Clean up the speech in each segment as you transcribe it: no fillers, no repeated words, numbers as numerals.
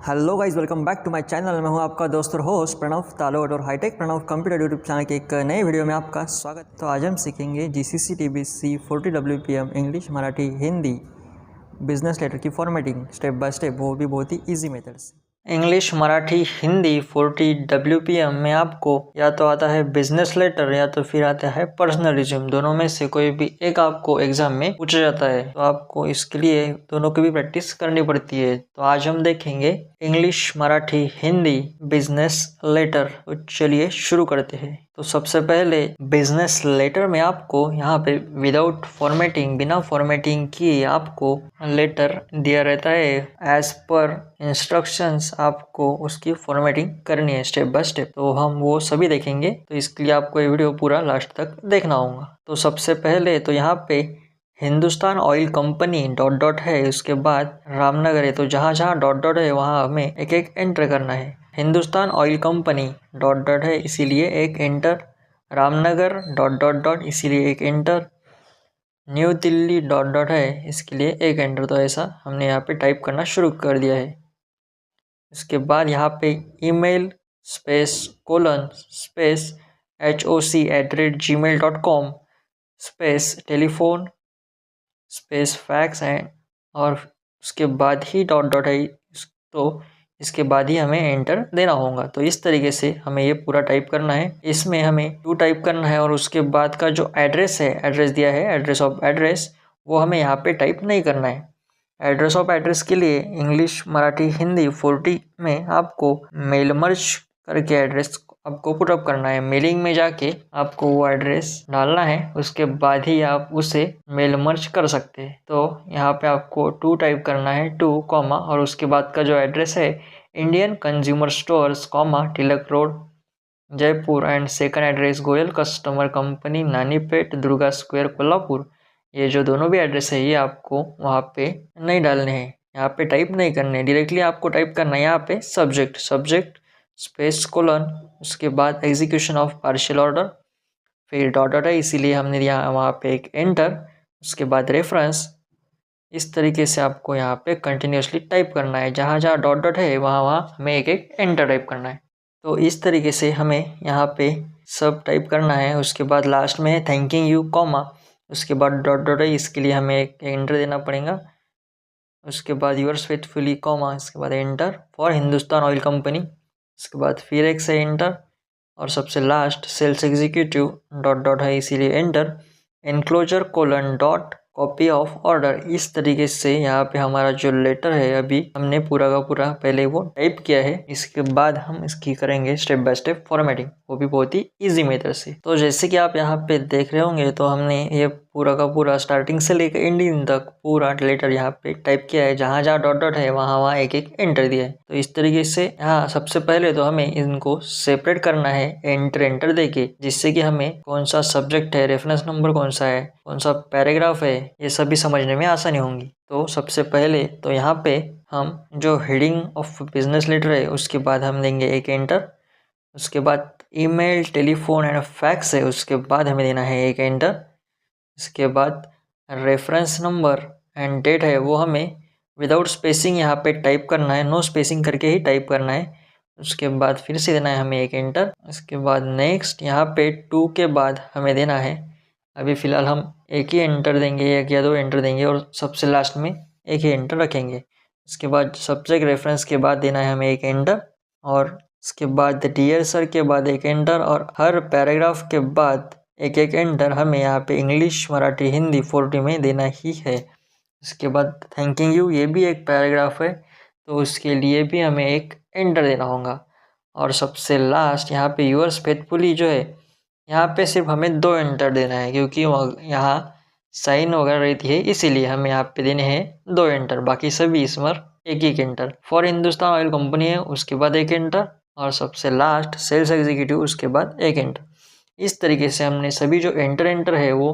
Hello guys, welcome back to my channel. मैं हूं आपका दोस्त और होस्ट प्रणव तालोट और hitech Pranav computer YouTube channel के एक नए वीडियो में आपका स्वागत। तो आज हम सीखेंगे GCC TBC 40 WPM English Marathi Hindi business letter की फॉर्मेटिंग स्टेप बाय स्टेप, वो भी बहुत ही ईजी मेथड से। इंग्लिश मराठी हिंदी 40 WPM में आपको या तो आता है बिजनेस लेटर या तो फिर आता है पर्सनल रिज्यूम। दोनों में से कोई भी एक आपको एग्जाम में पूछा जाता है, तो आपको इसके लिए दोनों की भी प्रैक्टिस करनी पड़ती है। तो आज हम देखेंगे English Marathi Hindi business letter. तो चलिए शुरू करते हैं। तो सबसे पहले बिजनेस लेटर में आपको यहाँ पे विदाउट फॉर्मेटिंग, बिना फॉर्मेटिंग किए आपको लेटर दिया रहता है। एज पर इंस्ट्रक्शंस आपको उसकी फॉर्मेटिंग करनी है स्टेप बाय स्टेप। तो हम वो सभी देखेंगे, तो इसके लिए आपको ये वीडियो पूरा लास्ट तक देखना होगा। तो सबसे पहले तो यहाँ पे Hindustan oil company dot dot है, उसके बाद रामनगर है। तो जहाँ जहाँ डॉट डॉट है वहाँ हमें एक एक एंटर करना है। Hindustan oil company dot dot है, इसीलिए एक enter. Ramnagar dot dot dot, इसीलिए एक enter. New Delhi dot dot है, इसके लिए एक एंटर। तो ऐसा हमने यहाँ पे टाइप करना शुरू कर दिया है। इसके बाद यहाँ पे email space colon space hoc@gmail.com space telephone space fax and, और उसके बाद ही डॉट डॉट है, तो इसके बाद ही हमें एंटर देना होगा। तो इस तरीके से हमें ये पूरा टाइप करना है। इसमें हमें टू टाइप करना है और उसके बाद का जो एड्रेस है, एड्रेस दिया है, एड्रेस ऑफ एड्रेस, वो हमें यहाँ पे टाइप नहीं करना है। एड्रेस ऑफ एड्रेस के लिए इंग्लिश मराठी हिंदी 40 में आपको मेल मर्ज करके एड्रेस आपको पुटअप करना है। मेलिंग में जाके आपको वो एड्रेस डालना है, उसके बाद ही आप उसे मेल मर्ज कर सकते हैं। तो यहाँ पे आपको टू टाइप करना है, टू कॉमा, और उसके बाद का जो एड्रेस है Indian consumer stores comma Tilak road Jaipur, and second address Goyal customer company Nanipeth Durga square Kolhapur. ये जो दोनों भी एड्रेस है ये आपको वहाँ पे नहीं डालने हैं, यहाँ पे टाइप नहीं करने। डायरेक्टली आपको टाइप करना है यहाँ पे सब्जेक्ट स्पेस कोलन, उसके बाद एग्जीक्यूशन ऑफ पार्शियल ऑर्डर, फिर डॉट डॉट है, इसीलिए हमने यहाँ वहाँ पे एक एंटर, उसके बाद रेफरेंस। इस तरीके से आपको यहाँ पे कंटिन्यूसली टाइप करना है। जहाँ जहाँ डॉट डॉट है वहाँ वहाँ हमें एक एक एंटर टाइप करना है। तो इस तरीके से हमें यहाँ पे सब टाइप करना है। उसके बाद लास्ट में है थैंकिंग यू कॉमा, उसके बाद डॉट डॉट है, इसके लिए हमें एक एंटर देना पड़ेगा। उसके बाद यूअर्स फेथफुली कॉमा, इसके बाद enter for Hindustan oil company, उसके बाद फिर एक से एंटर, और सबसे last sales executive dot dot है, इसीलिए enter. Enclosure colon dot copy of order. इस तरीके से यहाँ पे हमारा जो लेटर है अभी हमने पूरा का पूरा पहले वो टाइप किया है। इसके बाद हम इसकी करेंगे स्टेप बाय स्टेप फॉर्मेटिंग, वो भी बहुत ही इजी मेथड से। तो जैसे कि आप यहाँ पे देख रहे होंगे, तो हमने ये पूरा का पूरा स्टार्टिंग से लेकर एंडिंग तक पूरा लेटर यहाँ पे टाइप किया है। जहाँ जहाँ डॉट डॉट है वहाँ वहाँ एक एक एंटर दिया है। तो इस तरीके से यहाँ सबसे पहले तो हमें इनको सेपरेट करना है एंटर देके, जिससे कि हमें कौन सा सब्जेक्ट है, रेफरेंस नंबर कौन सा है, कौन सा पैराग्राफ है, ये सभी समझने में आसानी होंगी। तो सबसे पहले तो यहाँ पे हम जो हेडिंग ऑफ बिजनेस लेटर है उसके बाद हम देंगे एक एंटर। उसके बाद ईमेल टेलीफोन एंड फैक्स है, उसके बाद हमें देना है एक एंटर। इसके बाद रेफरेंस नंबर एंड डेट है, वो हमें विदाउट स्पेसिंग यहाँ पे टाइप करना है, नो स्पेसिंग करके ही टाइप करना है। उसके बाद फिर से देना है हमें एक एंटर। इसके बाद नेक्स्ट यहाँ पे टू के बाद हमें देना है, अभी फ़िलहाल हम एक ही एंटर देंगे, एक या दो एंटर देंगे, और सबसे लास्ट में एक ही एंटर रखेंगे। उसके बाद सब्जेक्ट रेफरेंस के बाद देना है हमें एक एंटर, और उसके बाद डियर सर के बाद एक एंटर, और हर पैराग्राफ के बाद एक एक एंटर हमें यहाँ पे इंग्लिश मराठी हिंदी 40 में देना ही है। इसके बाद थैंकिंग यू, ये भी एक पैराग्राफ है, तो उसके लिए भी हमें एक एंटर देना होगा। और सबसे लास्ट यहाँ पे यूअर्स फेथफुली जो है, यहाँ पे सिर्फ हमें दो एंटर देना है, क्योंकि यहाँ साइन वगैरह रहती है, इसीलिए हमें यहाँ पे देने हैं दो एंटर। बाकी सभी इसमें एक एक enter. For Hindustan oil company है, उसके बाद एक एंटर, और सबसे लास्ट सेल्स एग्जीक्यूटिव, उसके बाद एक एंटर। इस तरीके से हमने सभी जो एंटर है वो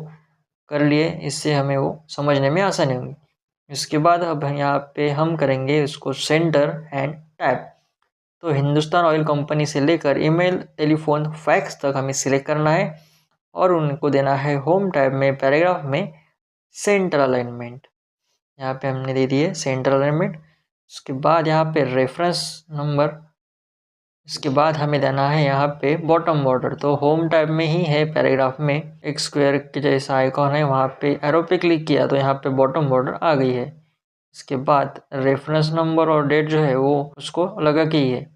कर लिए, इससे हमें वो समझने में आसानी होगी। इसके बाद अब यहाँ पे हम करेंगे उसको सेंटर एंड टैब। तो हिंदुस्तान ऑयल कंपनी से लेकर ईमेल टेलीफोन फैक्स तक हमें सिलेक्ट करना है, और उनको देना है होम टैब में पैराग्राफ में सेंटर अलाइनमेंट। यहाँ पे हमने दे दिए सेंटर अलाइनमेंट। उसके बाद यहाँ पे रेफरेंस नंबर, इसके बाद हमें देना है यहाँ पे बॉटम बॉर्डर। तो होम टैब में ही है पैराग्राफ में एक स्क्वायर के जैसा आइकॉन है, वहाँ पे एरो पे क्लिक किया तो यहाँ पे बॉटम बॉर्डर आ गई है। इसके बाद रेफरेंस नंबर और डेट जो है वो उसको लगा के ही है,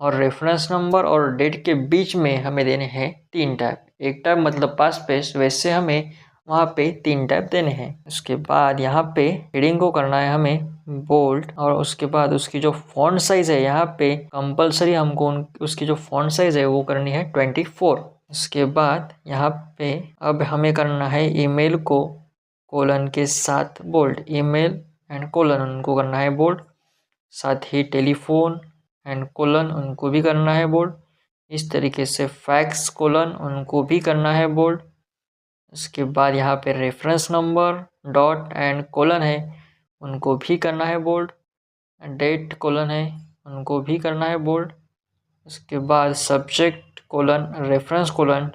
और रेफरेंस नंबर और डेट के बीच में हमें देने हैं 3 टैब। एक टैब मतलब पास स्पेस, वैसे हमें वहाँ पे 3 टैब देने हैं। उसके बाद यहाँ पे हेडिंग को करना है हमें बोल्ड, और उसके बाद उसकी जो फॉन्ट साइज है यहाँ पे कंपलसरी हमको उसकी जो फॉन्ट साइज है वो करनी है 24। उसके बाद यहाँ पे अब हमें करना है ईमेल को कोलन के साथ बोल्ड, ईमेल एंड कोलन उनको करना है बोल्ड, साथ ही टेलीफोन एंड कोलन उनको भी करना है बोल्ड। इस तरीके से फैक्स कोलन उनको भी करना है बोल्ड। उसके बाद यहाँ पे reference number dot and colon है उनको भी करना है बोल्ड, डेट कोलन है उनको भी करना है बोल्ड। उसके बाद सब्जेक्ट कोलन रेफरेंस कोलन,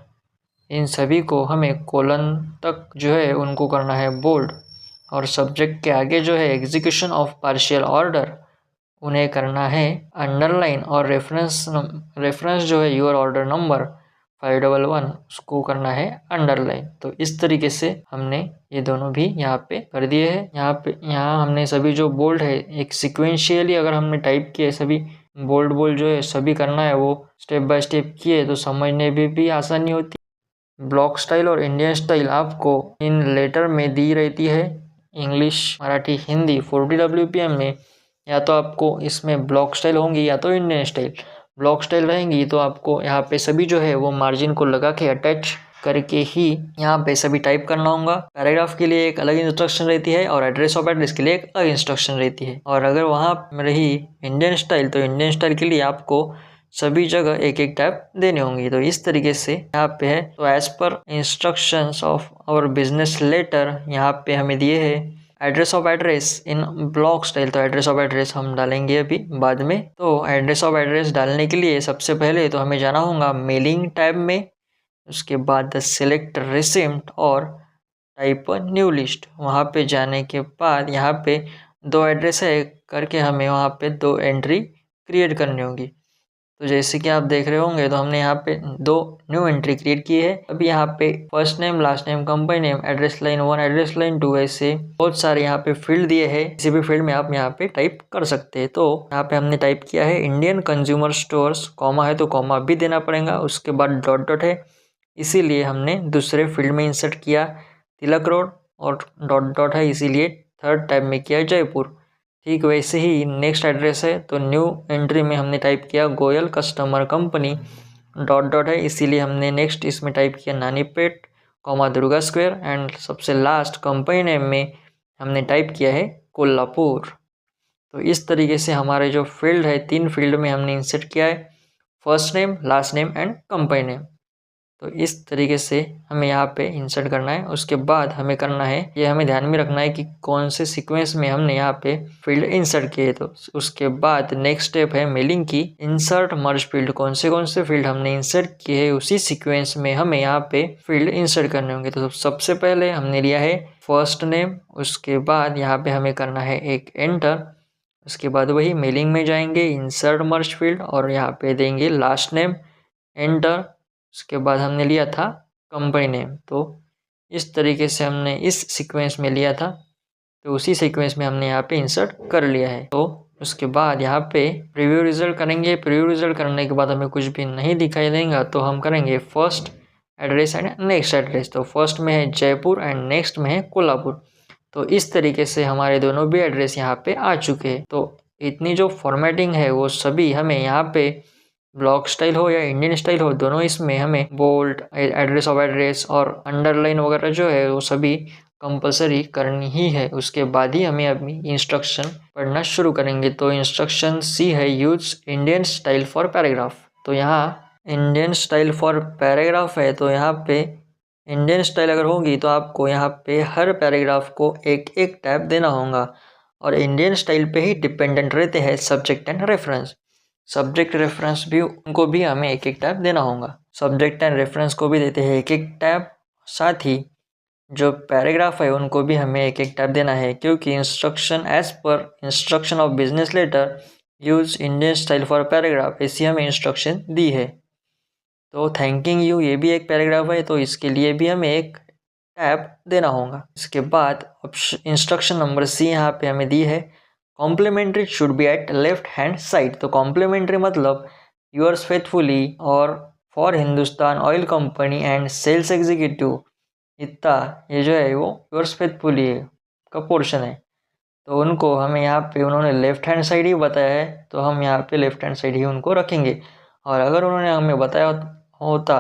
इन सभी को हमें कोलन तक जो है उनको करना है बोल्ड, और सब्जेक्ट के आगे जो है एग्जीक्यूशन ऑफ पार्शियल ऑर्डर उन्हें करना है अंडरलाइन, और रेफरेंस जो है योर ऑर्डर नंबर 511 उसको करना है अंडरलाइन। तो इस तरीके से हमने ये दोनों भी यहाँ पे कर दिए हैं। यहाँ हमने सभी जो बोल्ड है एक सिक्वेंशियली अगर हमने टाइप किए सभी बोल्ड जो है सभी करना है वो स्टेप बाय स्टेप किए तो समझने में भी आसानी होती है। ब्लॉक स्टाइल और इंडियन स्टाइल आपको इन लेटर में दी रहती है, इंग्लिश मराठी हिंदी 40 WPM में। या तो आपको इसमें ब्लॉक स्टाइल होंगी या तो इंडियन स्टाइल। ब्लॉक स्टाइल रहेंगी तो आपको यहाँ पे सभी जो है वो मार्जिन को लगा के अटैच करके ही यहाँ पे सभी टाइप करना होगा। पैराग्राफ के लिए एक अलग इंस्ट्रक्शन रहती है और एड्रेस ऑफ एड्रेस के लिए एक अलग इंस्ट्रक्शन रहती है। और अगर वहाँ रही इंडियन स्टाइल तो इंडियन स्टाइल के लिए आपको सभी जगह एक एक टैब देने होंगी। तो इस तरीके से यहाँ पे है। तो as per instructions of our business letter यहाँ पे हमें दिए है address of address in block style. तो एड्रेस ऑफ एड्रेस हम डालेंगे अभी बाद में। तो एड्रेस ऑफ एड्रेस डालने के लिए सबसे पहले तो हमें जाना होगा मेलिंग टैब में, उसके बाद सेलेक्ट रिसिप्ट और टाइप न्यू लिस्ट। वहाँ पे जाने के बाद यहाँ पे 2 एड्रेस है करके हमें वहाँ पे 2 एंट्री क्रिएट करनी होगी। तो जैसे कि आप देख रहे होंगे तो हमने यहाँ पे 2 न्यू एंट्री क्रिएट की है। अभी यहाँ पे first name last name company name address line 1 address line 2 ऐसे बहुत सारे यहाँ पे फील्ड दिए हैं। किसी भी फील्ड में आप यहाँ पे टाइप कर सकते हैं। तो यहाँ पे हमने टाइप किया है इंडियन कंज्यूमर स्टोर्स, कॉमा है तो कॉमा भी देना पड़ेगा, उसके बाद डॉट डॉट है इसीलिए हमने दूसरे फील्ड में इंसर्ट किया तिलक रोड, और डॉट डॉट है इसीलिए थर्ड टैब में किया जयपुर। ठीक वैसे ही नेक्स्ट एड्रेस है तो न्यू एंट्री में हमने टाइप किया Goyal customer company, dot dot है इसीलिए हमने नेक्स्ट इसमें टाइप किया नानीपेट कॉमा दुर्गा स्क्वायर, एंड सबसे लास्ट कंपनी नेम में हमने टाइप किया है कोल्हापुर। तो इस तरीके से हमारे जो फील्ड है 3 फील्ड में हमने इंसर्ट किया है first name last name and company name. तो इस तरीके से हमें यहाँ पे इंसर्ट करना है। उसके बाद हमें करना है, ये हमें ध्यान में रखना है कि कौन से सीक्वेंस में हमने यहाँ पे फील्ड इंसर्ट किए। तो उसके बाद नेक्स्ट स्टेप है मेलिंग की इंसर्ट मर्ज फील्ड, कौन से फील्ड हमने इंसर्ट किए हैं उसी सीक्वेंस में हमें यहाँ पे फील्ड इंसर्ट करने होंगे। तो सबसे पहले हमने लिया है फर्स्ट नेम, उसके बाद यहाँ पे हमें करना है एक एंटर, उसके बाद वही मेलिंग में जाएंगे इंसर्ट मर्ज फील्ड और यहाँ पे देंगे लास्ट नेम एंटर, उसके बाद हमने लिया था कंपनी नेम। तो इस तरीके से हमने इस सीक्वेंस में लिया था तो उसी सीक्वेंस में हमने यहाँ पे इंसर्ट कर लिया है। तो उसके बाद यहाँ पे प्रीव्यू रिजल्ट करेंगे। प्रीव्यू रिजल्ट करने के बाद हमें कुछ भी नहीं दिखाई देगा तो हम करेंगे first address and next address. तो फर्स्ट में है जयपुर एंड नेक्स्ट में है कोल्हापुर। तो इस तरीके से हमारे दोनों भी एड्रेस यहाँ पे आ चुके हैं। तो इतनी जो फॉर्मेटिंग है वो सभी हमें यहाँ पे ब्लॉक स्टाइल हो या इंडियन स्टाइल हो दोनों इसमें हमें बोल्ड एड्रेस ऑफ एड्रेस और अंडरलाइन वगैरह जो है वो सभी कंपलसरी करनी ही है। उसके बाद ही हमें अपनी इंस्ट्रक्शन पढ़ना शुरू करेंगे। तो इंस्ट्रक्शन सी है use Indian style for paragraph. तो यहाँ इंडियन स्टाइल फॉर पैराग्राफ है तो यहाँ पे इंडियन स्टाइल अगर होगी तो आपको यहाँ पे हर पैराग्राफ को एक एक टैब देना होगा, और इंडियन स्टाइल पे ही डिपेंडेंट रहते हैं subject and reference. Subject reference भी उनको भी हमें एक एक टैब देना होगा। सब्जेक्ट एंड रेफरेंस को भी देते हैं एक एक टैब, साथ ही जो पैराग्राफ है उनको भी हमें एक एक टाइप देना है, क्योंकि instruction as per instruction of business letter use Indian style for paragraph, ऐसी हमें इंस्ट्रक्शन दी है। तो थैंकिंग यू ये भी एक पैराग्राफ है, तो इसके लिए भी हमें एक टैब देना होगा। इसके बाद इंस्ट्रक्शन नंबर सी यहाँ पे हमें दी है, complimentary should be at left hand side. तो कॉम्प्लीमेंट्री मतलब यूअर्स फेथफुली और for Hindustan oil company and sales executive, इतना ये जो है वो यूअर्स फेथफुली का पोर्शन है। तो उनको हमें यहाँ पे उन्होंने लेफ्ट हैंड साइड ही बताया है, तो हम यहाँ पे लेफ्ट हैंड साइड ही उनको रखेंगे। और अगर उन्होंने हमें बताया होता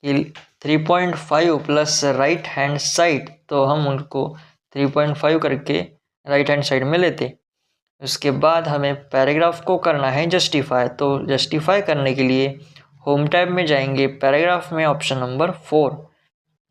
कि 3.5 प्लस राइट हैंड साइड, तो हम उनको 3.5 करके राइट हैंड साइड में लेते। उसके बाद हमें पैराग्राफ को करना है जस्टिफाई। तो जस्टिफाई करने के लिए होम टैब में जाएंगे, पैराग्राफ में ऑप्शन नंबर 4,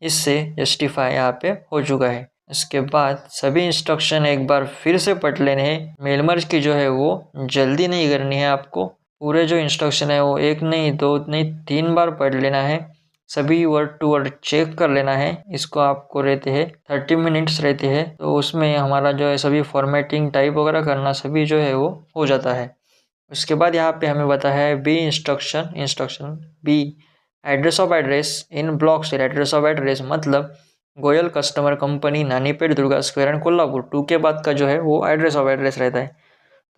इससे जस्टिफाई यहाँ पे हो चुका है। इसके बाद सभी इंस्ट्रक्शन एक बार फिर से पढ़ लेने हैं। मेल मर्ज की जो है वो जल्दी नहीं करनी है, आपको पूरे जो इंस्ट्रक्शन है वो 1 नहीं 2 नहीं 3 बार पढ़ लेना है, सभी वर्ड टू वर्ड चेक कर लेना है। इसको आपको रहते हैं 30 मिनट्स रहते हैं, तो उसमें हमारा जो है सभी फॉर्मेटिंग टाइप वगैरह करना सभी जो है वो हो जाता है। उसके बाद यहाँ पे हमें बताया है B instruction B address of address in block style. Address of address मतलब Goyal customer company, Nanipeth, Durga square and Kolhapur. 2 के बाद का जो है वो एड्रेस ऑफ एड्रेस रहता है,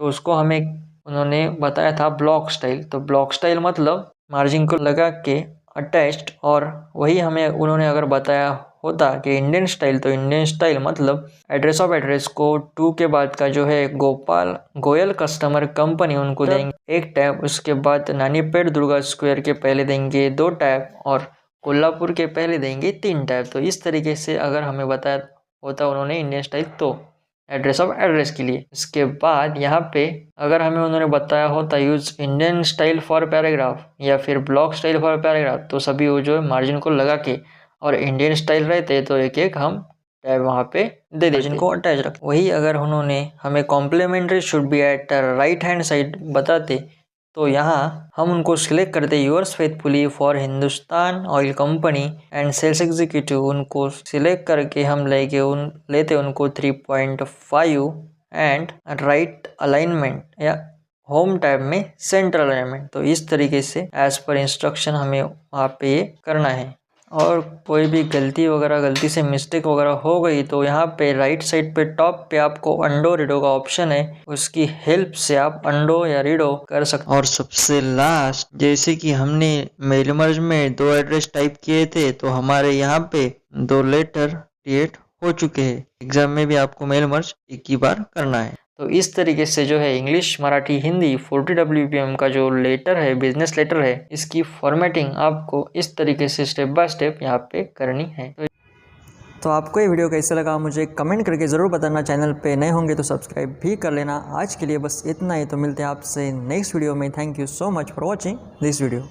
तो उसको हमें उन्होंने बताया था ब्लॉक स्टाइल। तो ब्लॉक स्टाइल मतलब मार्जिन को लगा के अटैच्ड, और वही हमें उन्होंने अगर बताया होता कि इंडियन स्टाइल, तो इंडियन स्टाइल मतलब एड्रेस ऑफ एड्रेस को 2 के बाद का जो है गोयल कस्टमर कंपनी उनको देंगे 1 टैब। उसके बाद नानीपेट दुर्गा स्क्वायर के पहले देंगे 2 टैब और कोल्हापुर के पहले देंगे 3 टैब। तो इस तरीके से अगर हमें बताया होता उन्होंने इंडियन स्टाइल, तो एड्रेस ऑफ एड्रेस के लिए। इसके बाद यहाँ पे अगर हमें उन्होंने बताया होता use Indian style for paragraph या फिर ब्लॉक स्टाइल फॉर पैराग्राफ, तो सभी वो जो है मार्जिन को लगा के और इंडियन स्टाइल रहते तो एक एक हम टैब वहाँ पे दे देते, जिनको अटैच रख। वही अगर उन्होंने हमें complimentary should be at right hand side बताते, तो यहाँ हम उनको सिलेक्ट करते yours faithfully for Hindustan oil company and sales executive. उनको सिलेक्ट करके हम लेते उनको 3.5 एंड राइट अलाइनमेंट या होम टैब में सेंट्रल अलाइनमेंट। तो इस तरीके से एज पर इंस्ट्रक्शन हमें वहाँ पे ये करना है। और कोई भी गलती से मिस्टेक वगैरह हो गई, तो यहाँ पे राइट साइड पे टॉप पे आपको अंडो रीडो का ऑप्शन है, उसकी हेल्प से आप अंडो या रीडो कर सकते। और सबसे लास्ट, जैसे कि हमने मेल मर्ज में 2 एड्रेस टाइप किए थे, तो हमारे यहाँ पे 2 लेटर क्रिएट हो चुके हैं। एग्जाम में भी आपको मेल मर्ज एक ही बार करना है। तो इस तरीके से जो है इंग्लिश, मराठी, हिंदी 40 WPM का जो लेटर है, बिजनेस लेटर है, इसकी फॉर्मेटिंग आपको इस तरीके से स्टेप बाय स्टेप यहाँ पे करनी है। तो आपको ये वीडियो कैसा लगा मुझे कमेंट करके ज़रूर बताना। चैनल पे नए होंगे तो सब्सक्राइब भी कर लेना। आज के लिए बस इतना ही, तो मिलते हैं आपसे नेक्स्ट वीडियो में। Thank you so much for watching this video.